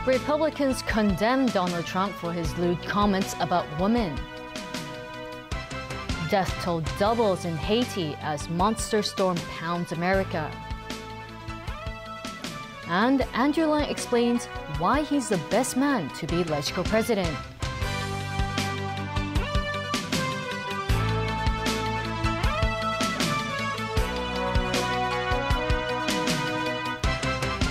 Republicans condemn Donald Trump for his lewd comments about women. Death toll doubles in Haiti as monster storm pounds America. And Andrew Lang explains why he's the best man to be LegCo president.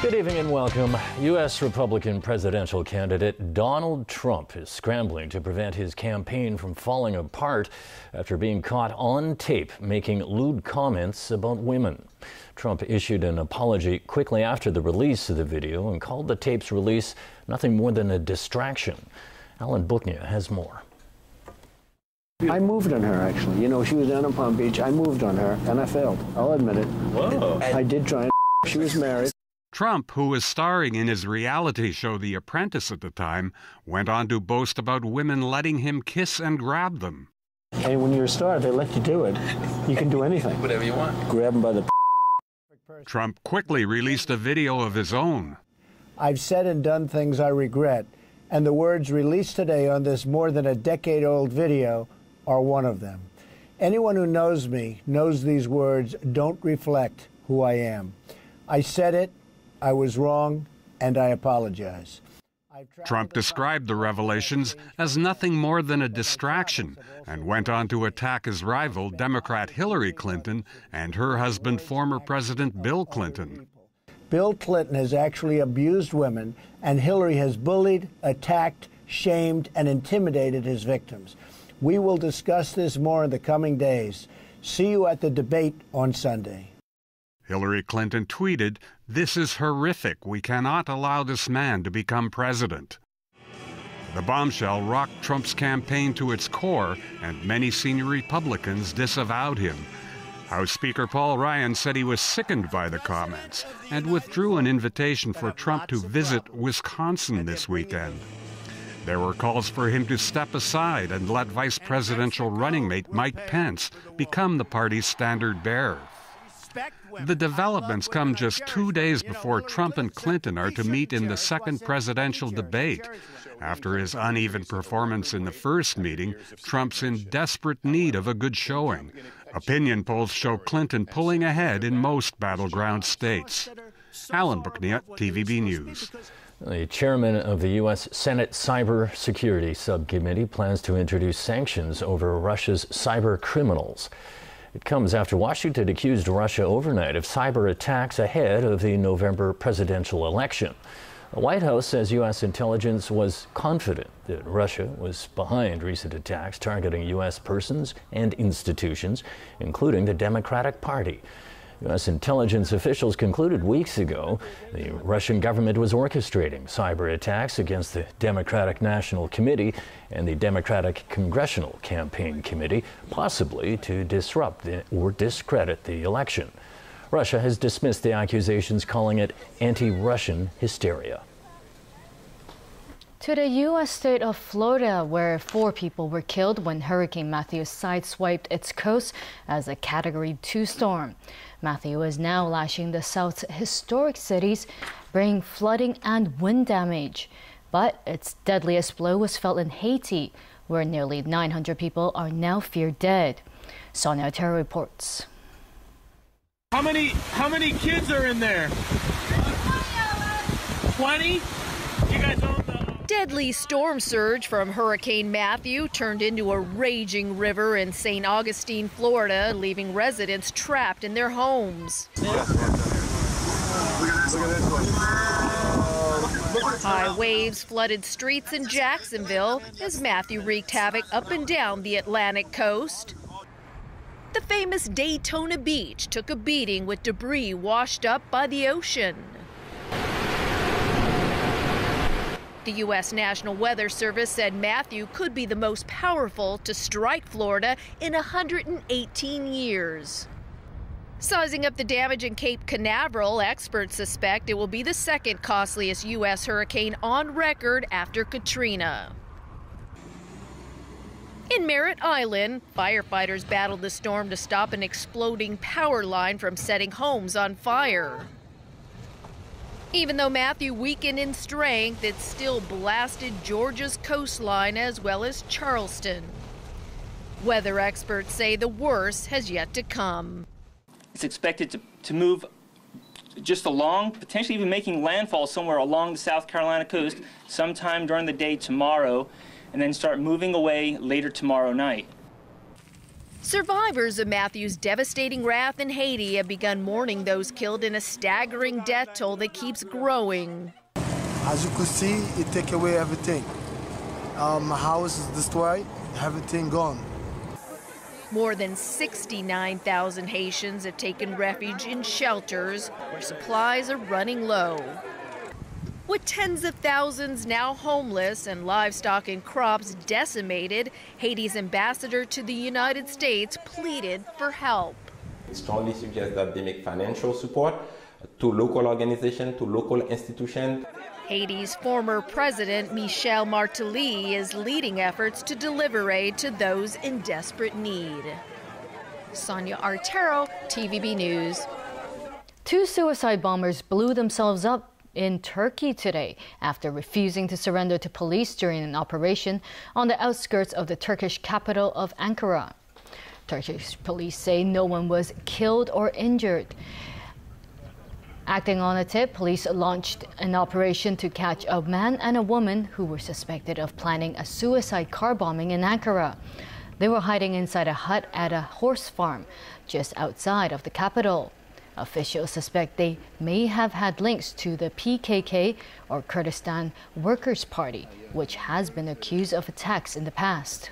Good evening and welcome. U.S. Republican presidential candidate Donald Trump is scrambling to prevent his campaign from falling apart after being caught on tape making lewd comments about women. Trump issued an apology quickly after the release of the video and called the tape's release nothing more than a distraction. Alan Booknia has more. I moved on her, actually. You know, she was down in Palm Beach. I moved on her, and I failed. I'll admit it. Whoa. I did try and she was married. Trump, who was starring in his reality show The Apprentice at the time, went on to boast about women letting him kiss and grab them. And when you're a star, they let you do it. You can do anything. Whatever you want. Grab them by the Trump quickly released a video of his own. I've said and done things I regret, and the words released today on this more than a decade-old video are one of them. Anyone who knows me knows these words don't reflect who I am. I said it, I was wrong, and I apologize. Trump described the revelations as nothing more than a distraction and went on to attack his rival, Democrat Hillary Clinton, and her husband, former President Bill Clinton. Bill Clinton has actually abused women, and Hillary has bullied, attacked, shamed, and intimidated his victims. We will discuss this more in the coming days. See you at the debate on Sunday. Hillary Clinton tweeted, "This is horrific. We cannot allow this man to become president." The bombshell rocked Trump's campaign to its core, and many senior Republicans disavowed him. House Speaker Paul Ryan said he was sickened by the comments and withdrew an invitation for Trump to visit Wisconsin this weekend. There were calls for him to step aside and let vice presidential running mate Mike Pence become the party's standard bearer. The developments come just 2 days before Trump and Clinton are to meet in the second presidential debate. After his uneven performance in the first meeting, Trump's in desperate need of a good showing. Opinion polls show Clinton pulling ahead in most battleground states. Alan Booknia, TVB News. The chairman of the U.S. Senate Cyber Security Subcommittee plans to introduce sanctions over Russia's cyber criminals. It comes after Washington accused Russia overnight of cyber attacks ahead of the November presidential election. The White House says U.S. intelligence was confident that Russia was behind recent attacks targeting U.S. persons and institutions, including the Democratic Party. U.S. intelligence officials concluded weeks ago the Russian government was orchestrating cyber attacks against the Democratic National Committee and the Democratic Congressional Campaign Committee, possibly to disrupt or discredit the election. Russia has dismissed the accusations, calling it anti-Russian hysteria. To the U.S. state of Florida, where 4 people were killed when Hurricane Matthew sideswiped its coast as a Category 2 storm. Matthew is now lashing the South's historic cities, bringing flooding and wind damage. But its deadliest blow was felt in Haiti, where nearly 900 people are now feared dead. Sonia Otero reports. How many kids are in there? 20? You guys own the... Deadly storm surge from Hurricane Matthew turned into a raging river in St. Augustine, Florida, leaving residents trapped in their homes. High waves flooded streets in Jacksonville as Matthew wreaked havoc up and down the Atlantic coast. The famous Daytona Beach took a beating with debris washed up by the ocean. The U.S. National Weather Service said Matthew could be the most powerful to strike Florida in 118 years. Sizing up the damage in Cape Canaveral, experts suspect it will be the second costliest U.S. hurricane on record after Katrina. In Merritt Island, firefighters battled the storm to stop an exploding power line from setting homes on fire. Even though Matthew weakened in strength, it still blasted Georgia's coastline as well as Charleston. Weather experts say the worst has yet to come. It's expected to move just along, potentially even making landfall somewhere along the South Carolina coast sometime during the day tomorrow, and then start moving away later tomorrow night. Survivors of Matthew's devastating wrath in Haiti have begun mourning those killed in a staggering death toll that keeps growing. As you could see, it took away everything. My house is destroyed, everything gone. More than 69,000 Haitians have taken refuge in shelters where supplies are running low. With tens of thousands now homeless and livestock and crops decimated, Haiti's ambassador to the United States pleaded for help. It strongly suggests that they make financial support to local organizations, to local institutions. Haiti's former president, Michel Martelly, is leading efforts to deliver aid to those in desperate need. Sonia Artero, TVB News. 2 suicide bombers blew themselves up in Turkey today after refusing to surrender to police during an operation on the outskirts of the Turkish capital of Ankara. Turkish police say no one was killed or injured. Acting on a tip, police launched an operation to catch a man and a woman who were suspected of planning a suicide car bombing in Ankara. They were hiding inside a hut at a horse farm just outside of the capital. Officials suspect they may have had links to the PKK, or Kurdistan Workers' Party, which has been accused of attacks in the past.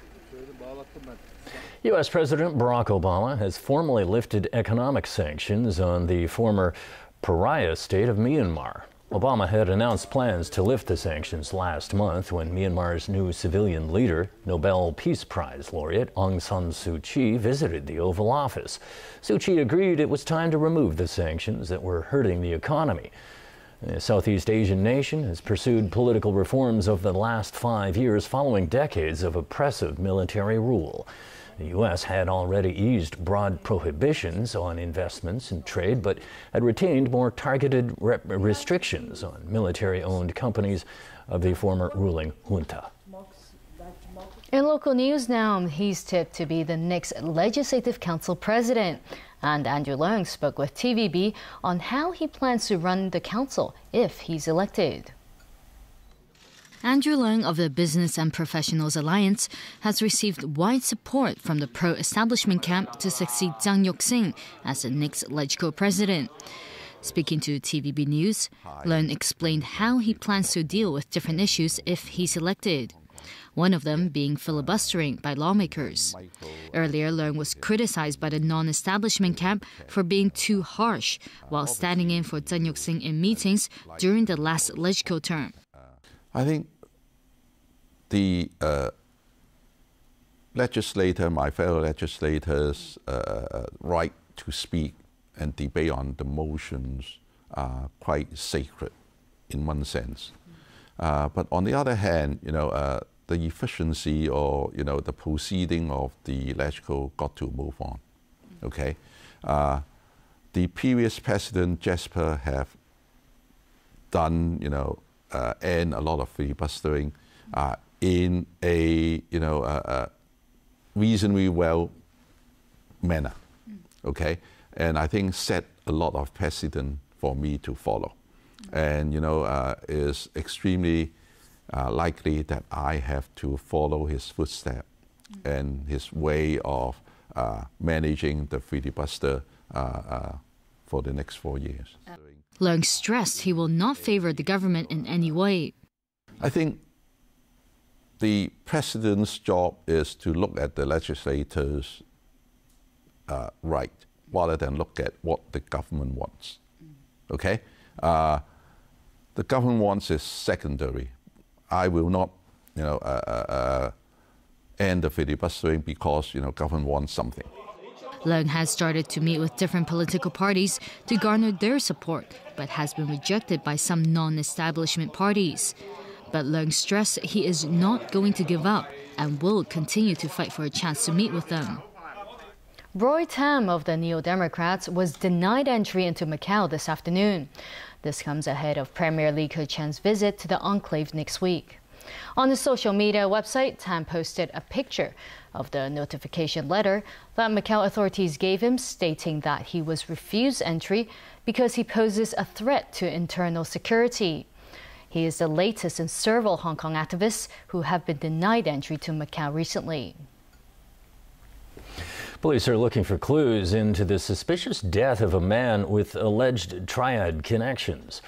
U.S. President Barack Obama has formally lifted economic sanctions on the former pariah state of Myanmar. Obama had announced plans to lift the sanctions last month when Myanmar's new civilian leader, Nobel Peace Prize laureate Aung San Suu Kyi, visited the Oval Office. Suu Kyi agreed it was time to remove the sanctions that were hurting the economy. The Southeast Asian nation has pursued political reforms over the last 5 years following decades of oppressive military rule. The U.S. had already eased broad prohibitions on investments and trade, but had retained more targeted restrictions on military-owned companies of the former ruling junta. In local news now, he's tipped to be the next Legislative Council president. And Andrew Leung spoke with TVB on how he plans to run the council if he's elected. Andrew Leung of the Business and Professionals Alliance has received wide support from the pro-establishment camp to succeed Zhang Yuk-sing as the next LegCo president. Speaking to TVB News, Leung explained how he plans to deal with different issues if he's elected. One of them being filibustering by lawmakers. Earlier, Leung was criticized by the non-establishment camp for being too harsh while standing in for Zhang Yuk-sing in meetings during the last LegCo term. I think the my fellow legislators' right to speak and debate on the motions are quite sacred in one sense. But on the other hand, the efficiency or, the proceeding of the LegCo got to move on, okay? The previous president, Jasper, have done, and a lot of filibustering in a reasonably well manner, okay, and I think set a lot of precedent for me to follow, and is extremely likely that I have to follow his footsteps and his way of managing the filibuster for the next 4 years. Leung stressed he will not favor the government in any way. I think the president's job is to look at the legislators' right rather than look at what the government wants. Okay? The government wants is secondary. I will not, end the filibustering because, government wants something. Leung has started to meet with different political parties to garner their support, but has been rejected by some non-establishment parties. But Leung stressed he is not going to give up and will continue to fight for a chance to meet with them. Roy Tam of the Neo Democrats was denied entry into Macau this afternoon. This comes ahead of Premier Li Keqiang's visit to the enclave next week. On his social media website, Tam posted a picture of the notification letter that Macau authorities gave him, stating that he was refused entry because he poses a threat to internal security. He is the latest in several Hong Kong activists who have been denied entry to Macau recently. Police are looking for clues into the suspicious death of a man with alleged triad connections.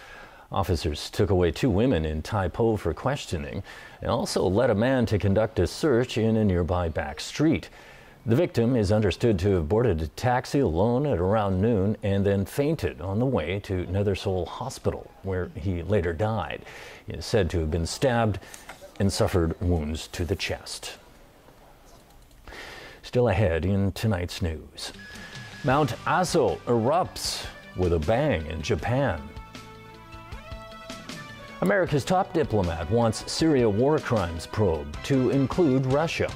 Officers took away 2 women in Tai Po for questioning and also led a man to conduct a search in a nearby back street. The victim is understood to have boarded a taxi alone at around noon and then fainted on the way to Nether Seoul Hospital, where he later died. He is said to have been stabbed and suffered wounds to the chest. Still ahead in tonight's news. Mount Aso erupts with a bang in Japan. America's top diplomat wants Syria war crimes probe to include Russia.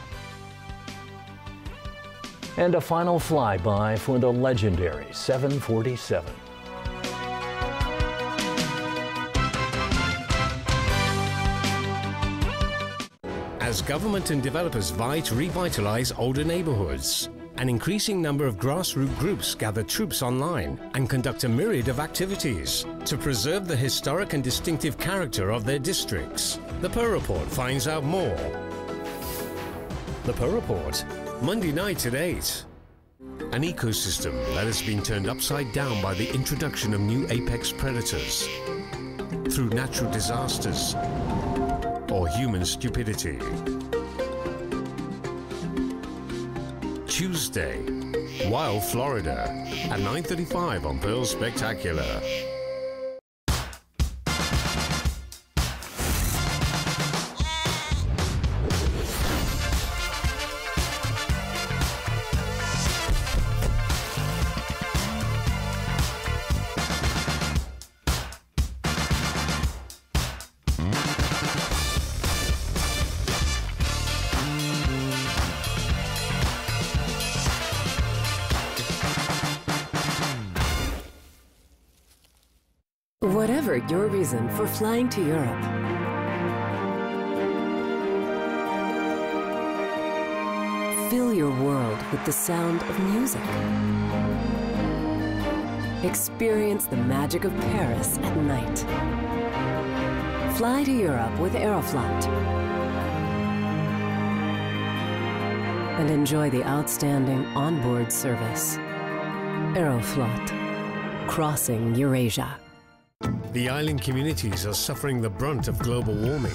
And a final flyby for the legendary 747. As government and developers vie to revitalize older neighborhoods, an increasing number of grassroots groups gather troops online and conduct a myriad of activities to preserve the historic and distinctive character of their districts. The Pearl Report finds out more. The Pearl Report, Monday night at 8. An ecosystem that has been turned upside down by the introduction of new apex predators through natural disasters or human stupidity. Tuesday, Wild Florida at 9:35 on Pearl Spectacular. Whatever your reason for flying to Europe, fill your world with the sound of music. Experience the magic of Paris at night. Fly to Europe with Aeroflot and enjoy the outstanding onboard service. Aeroflot, crossing Eurasia. The island communities are suffering the brunt of global warming.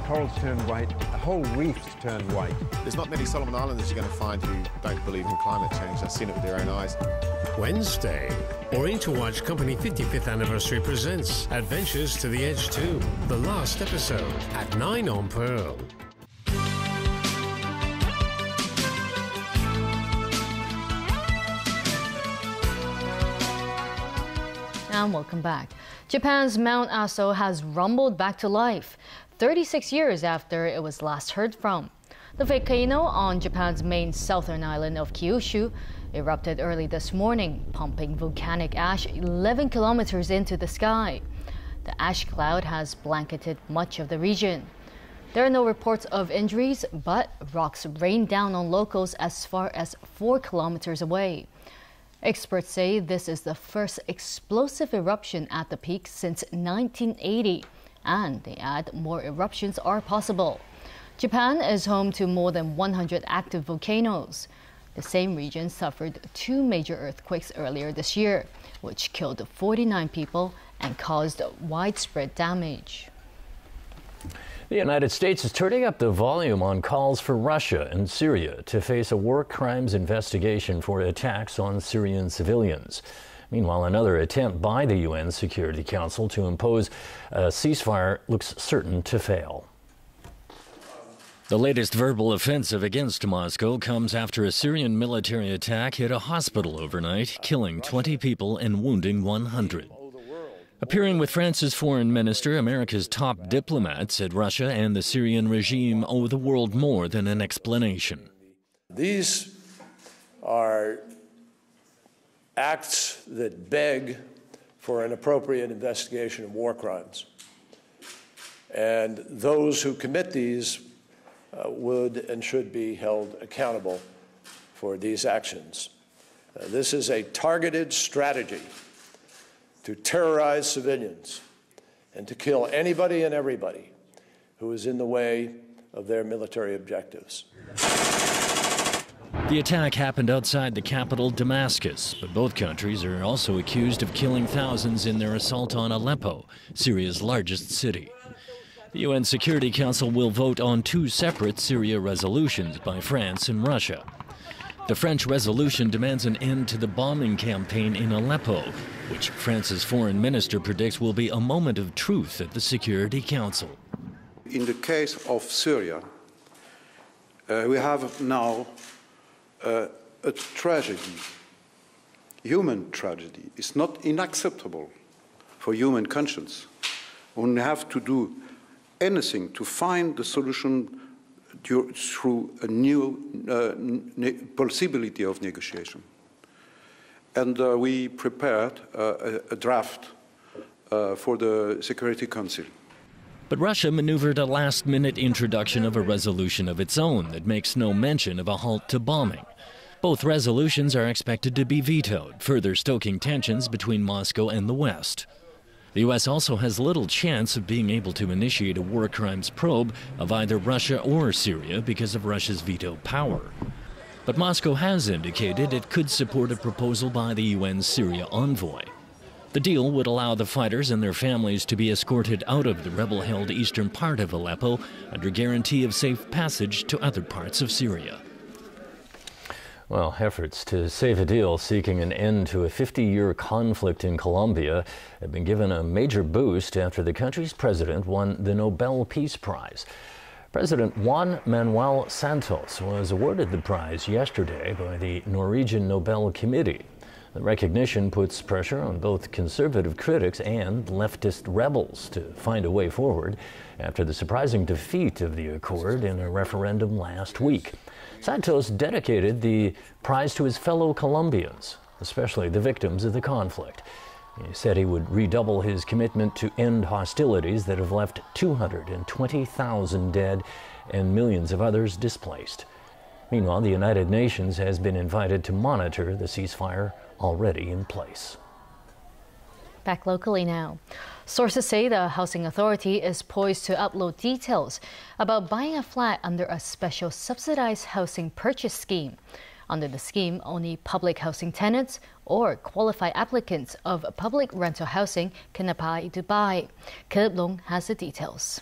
Corals turn white, the whole reef's turned white. There's not many Solomon Islanders you're going to find who don't believe in climate change. I've seen it with their own eyes. Wednesday, Oriental Watch Company 55th Anniversary presents Adventures to the Edge 2, the last episode at 9 on Pearl. And welcome back. Japan's Mount Aso has rumbled back to life 36 years after it was last heard from. The volcano on Japan's main southern island of Kyushu erupted early this morning, pumping volcanic ash 11 kilometers into the sky. The ash cloud has blanketed much of the region. There are no reports of injuries, but rocks rained down on locals as far as 4 kilometers away. Experts say this is the first explosive eruption at the peak since 1980, and they add more eruptions are possible. Japan is home to more than 100 active volcanoes. The same region suffered 2 major earthquakes earlier this year, which killed 49 people and caused widespread damage. The United States is turning up the volume on calls for Russia and Syria to face a war crimes investigation for attacks on Syrian civilians. Meanwhile, another attempt by the UN Security Council to impose a ceasefire looks certain to fail. The latest verbal offensive against Moscow comes after a Syrian military attack hit a hospital overnight, killing 20 people and wounding 100. Appearing with France's foreign minister, America's top diplomat said Russia and the Syrian regime owe the world more than an explanation. These are acts that beg for an appropriate investigation of war crimes. And those who commit these would and should be held accountable for these actions. This is a targeted strategy to terrorize civilians and to kill anybody and everybody who is in the way of their military objectives. The attack happened outside the capital, Damascus, but both countries are also accused of killing thousands in their assault on Aleppo, Syria's largest city. The UN Security Council will vote on two separate Syria resolutions by France and Russia. The French resolution demands an end to the bombing campaign in Aleppo, which France's foreign minister predicts will be a moment of truth at the Security Council. In the case of Syria, we have now a tragedy, human tragedy. It's not unacceptable for human conscience. We have to do anything to find the solution through a new possibility of negotiation. And we prepared a draft for the Security Council. But Russia maneuvered a last-minute introduction of a resolution of its own that makes no mention of a halt to bombing. Both resolutions are expected to be vetoed, further stoking tensions between Moscow and the West. The U.S. also has little chance of being able to initiate a war crimes probe of either Russia or Syria because of Russia's veto power. But Moscow has indicated it could support a proposal by the UN's Syria envoy. The deal would allow the fighters and their families to be escorted out of the rebel-held eastern part of Aleppo under guarantee of safe passage to other parts of Syria. Well, efforts to save a deal seeking an end to a 50-year conflict in Colombia have been given a major boost after the country's president won the Nobel Peace Prize. President Juan Manuel Santos was awarded the prize yesterday by the Norwegian Nobel Committee. The recognition puts pressure on both conservative critics and leftist rebels to find a way forward after the surprising defeat of the accord in a referendum last week. Santos dedicated the prize to his fellow Colombians, especially the victims of the conflict. He said he would redouble his commitment to end hostilities that have left 220,000 dead and millions of others displaced. Meanwhile, the United Nations has been invited to monitor the ceasefire already in place. Back locally now. Sources say the Housing Authority is poised to upload details about buying a flat under a special subsidized housing purchase scheme. Under the scheme, only public housing tenants or qualified applicants of public rental housing can apply to buy. Caleb Long has the details.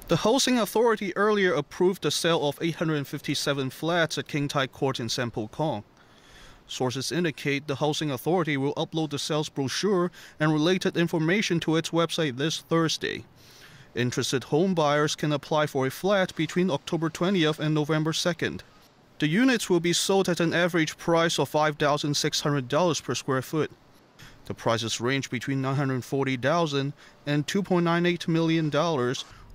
The Housing Authority earlier approved the sale of 857 flats at King Tai Court in Sampo Kong. Sources indicate the Housing Authority will upload the sales brochure and related information to its website this Thursday. Interested home buyers can apply for a flat between October 20th and November 2nd. The units will be sold at an average price of $5,600 per square foot. The prices range between $940,000 and $2.98 million,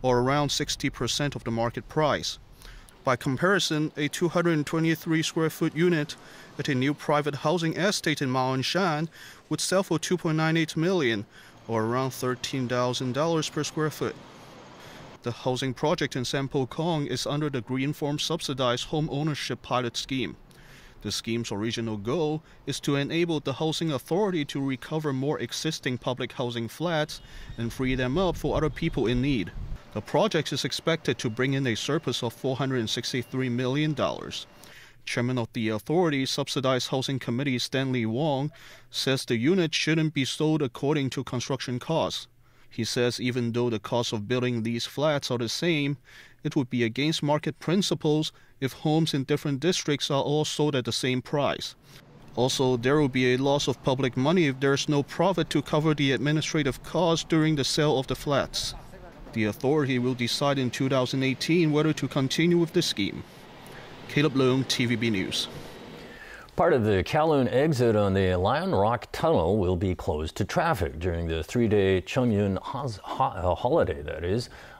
or around 60% of the market price. By comparison, a 223 square foot unit at a new private housing estate in Maongshan would sell for $2.98 million, or around $13,000 per square foot. The housing project in Sampo Kong is under the Green Farm Subsidized Home Ownership Pilot Scheme. The scheme's original goal is to enable the Housing Authority to recover more existing public housing flats and free them up for other people in need. The project is expected to bring in a surplus of $463 million. Chairman of the Authority's Subsidized Housing Committee, Stanley Wong, says the unit shouldn't be sold according to construction costs. He says even though the cost of building these flats are the same, it would be against market principles if homes in different districts are all sold at the same price. Also, there will be a loss of public money if there is no profit to cover the administrative costs during the sale of the flats. The authority will decide in 2018 whether to continue with the scheme. Caleb Leung, TVB News. Part of the Kowloon exit on the Lion Rock Tunnel will be closed to traffic during the 3-day Chungyun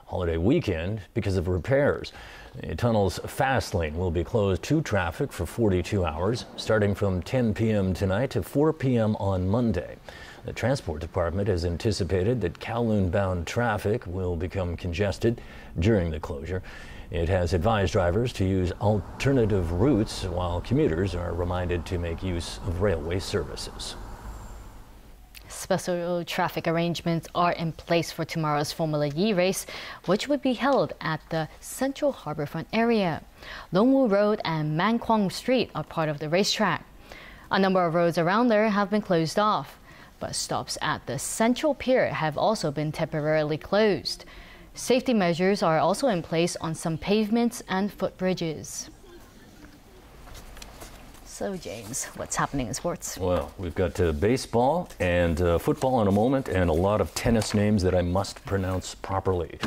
holiday weekend because of repairs. The tunnel's fast lane will be closed to traffic for 42 hours, starting from 10 p.m. tonight to 4 p.m. on Monday. The Transport Department has anticipated that Kowloon-bound traffic will become congested during the closure. It has advised drivers to use alternative routes, while commuters are reminded to make use of railway services. Special traffic arrangements are in place for tomorrow's Formula E race, which would be held at the Central Harbourfront area. Longwu Road and Man Kwong Street are part of the racetrack. A number of roads around there have been closed off. Bus stops at the Central Pier have also been temporarily closed. Safety measures are also in place on some pavements and footbridges. So, James, what's happening in sports? Well, we've got baseball and football in a moment, and a lot of tennis names that I must pronounce properly.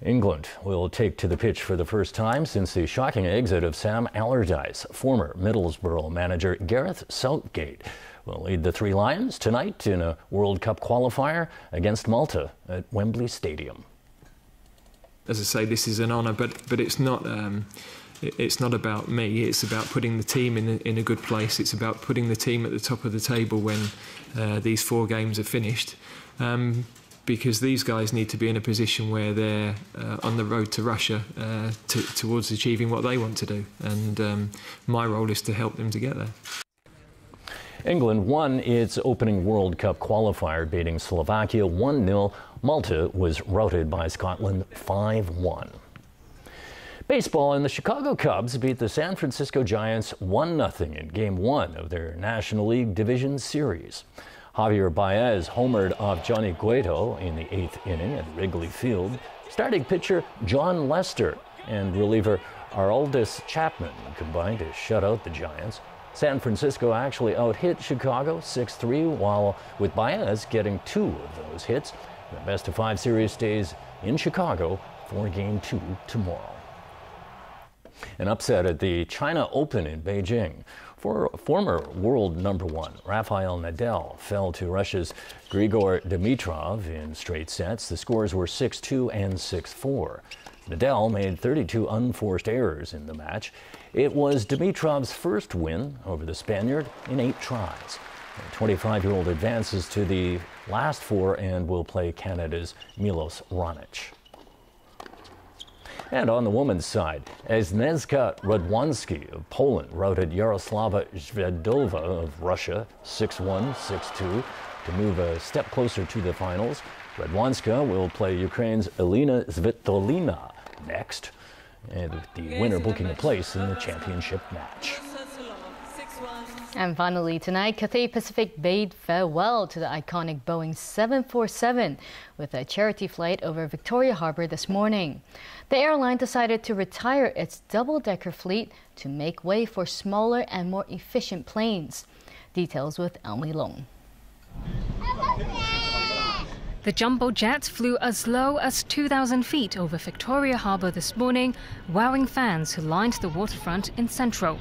England will take to the pitch for the first time since the shocking exit of Sam Allardyce. Former Middlesbrough manager Gareth Southgate will lead the Three Lions tonight in a World Cup qualifier against Malta at Wembley Stadium. As I say, this is an honour, but it's not. It's not about me. It's about putting the team in a good place. It's about putting the team at the top of the table when these 4 games are finished. Because these guys need to be in a position where they're on the road to Russia towards achieving what they want to do. And my role is to help them to get there. England won its opening World Cup qualifier, beating Slovakia 1-0. Malta was routed by Scotland 5-1. Baseball, and the Chicago Cubs beat the San Francisco Giants 1-0 in Game 1 of their National League Division Series. Javier Baez homered off Johnny Cueto in the 8th inning at Wrigley Field. Starting pitcher John Lester and reliever Aroldis Chapman combined to shut out the Giants. San Francisco actually out-hit Chicago 6-3, while with Baez getting 2 of those hits. The best-of-5 series stays in Chicago for Game 2 tomorrow. An upset at the China Open in Beijing. Former world #1 Rafael Nadal fell to Russia's Grigor Dimitrov in straight sets. The scores were 6-2 and 6-4. Nadal made 32 unforced errors in the match. It was Dimitrov's first win over the Spaniard in 8 tries. The 25-year-old advances to the last 4 and will play Canada's Milos Raonic. And on the women's side, Agnieszka Radwanski of Poland routed Yaroslava Zvedova of Russia 6-1, 6-2 to move a step closer to the finals. Radwanska will play Ukraine's Elena Svitolina next, and the winner booking a place in the championship match. And finally tonight, Cathay Pacific bade farewell to the iconic Boeing 747 with a charity flight over Victoria Harbour this morning. The airline decided to retire its double-decker fleet to make way for smaller and more efficient planes. Details with Elmi Long. The jumbo jet flew as low as 2,000 feet over Victoria Harbour this morning, wowing fans who lined the waterfront in Central.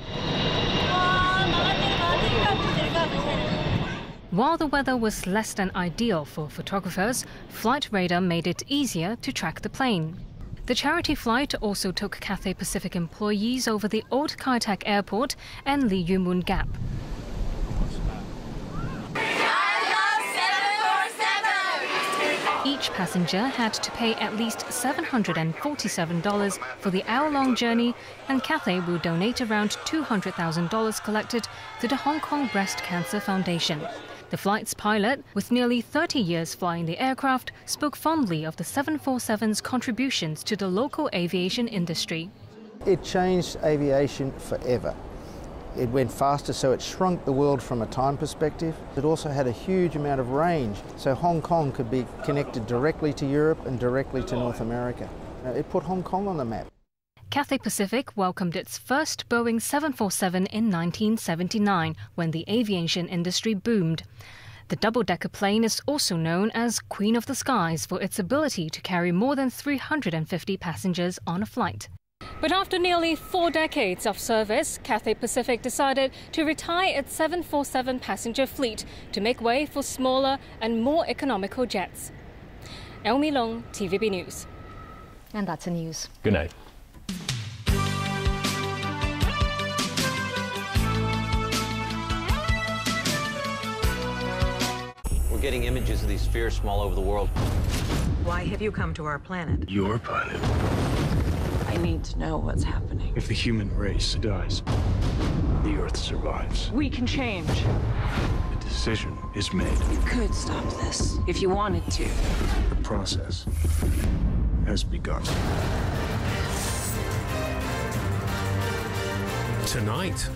While the weather was less than ideal for photographers, Flight Radar made it easier to track the plane. The charity flight also took Cathay Pacific employees over the old Kai Tak Airport and Lee Yu Moon Gap. Each passenger had to pay at least $747 for the hour-long journey, and Cathay will donate around $200,000 collected to the Hong Kong Breast Cancer Foundation. The flight's pilot, with nearly 30 years flying the aircraft, spoke fondly of the 747's contributions to the local aviation industry. It changed aviation forever. It went faster, so it shrunk the world from a time perspective. It also had a huge amount of range, so Hong Kong could be connected directly to Europe and directly to North America. It put Hong Kong on the map. Cathay Pacific welcomed its first Boeing 747 in 1979 when the aviation industry boomed. The double-decker plane is also known as Queen of the Skies for its ability to carry more than 350 passengers on a flight. But after nearly 4 decades of service, Cathay Pacific decided to retire its 747 passenger fleet to make way for smaller and more economical jets. Elmi Long, TVB News. And that's the news. Good night. We're getting images of these spheres from all over the world. Why have you come to our planet? Your planet. I need to know what's happening. If the human race dies, the Earth survives. We can change. The decision is made. You could stop this if you wanted to. The process has begun. Tonight,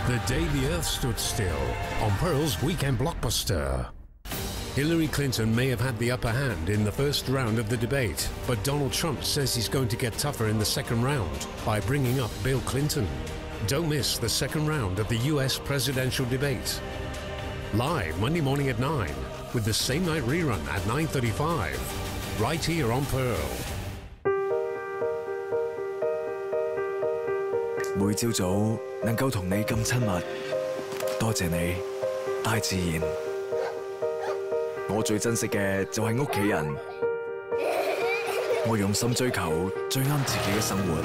the day the Earth stood still on Pearl's weekend blockbuster. Hillary Clinton may have had the upper hand in the first round of the debate, but Donald Trump says he's going to get tougher in the second round by bringing up Bill Clinton. Don't miss the second round of the US presidential debate. Live Monday morning at 9, with the same night rerun at 9:35, right here on Pearl. 每朝早能夠同你咁親密，多謝你，大自然。我最珍惜嘅就係屋企人，我用心追求最啱自己嘅生活。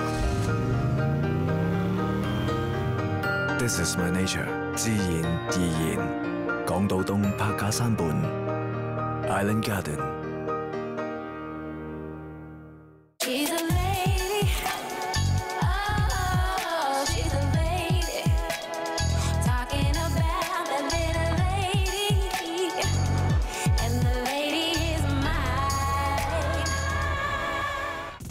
This is my nature， 自然而然。港島東柏架山畔 ，Island Garden。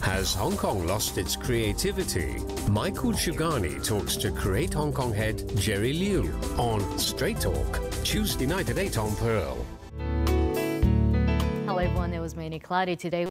Has Hong Kong lost its creativity? Michael Chugani talks to Create Hong Kong head Jerry Liu on Straight Talk, Tuesday night at 8 on Pearl. Hello everyone, it was mainly cloudy today.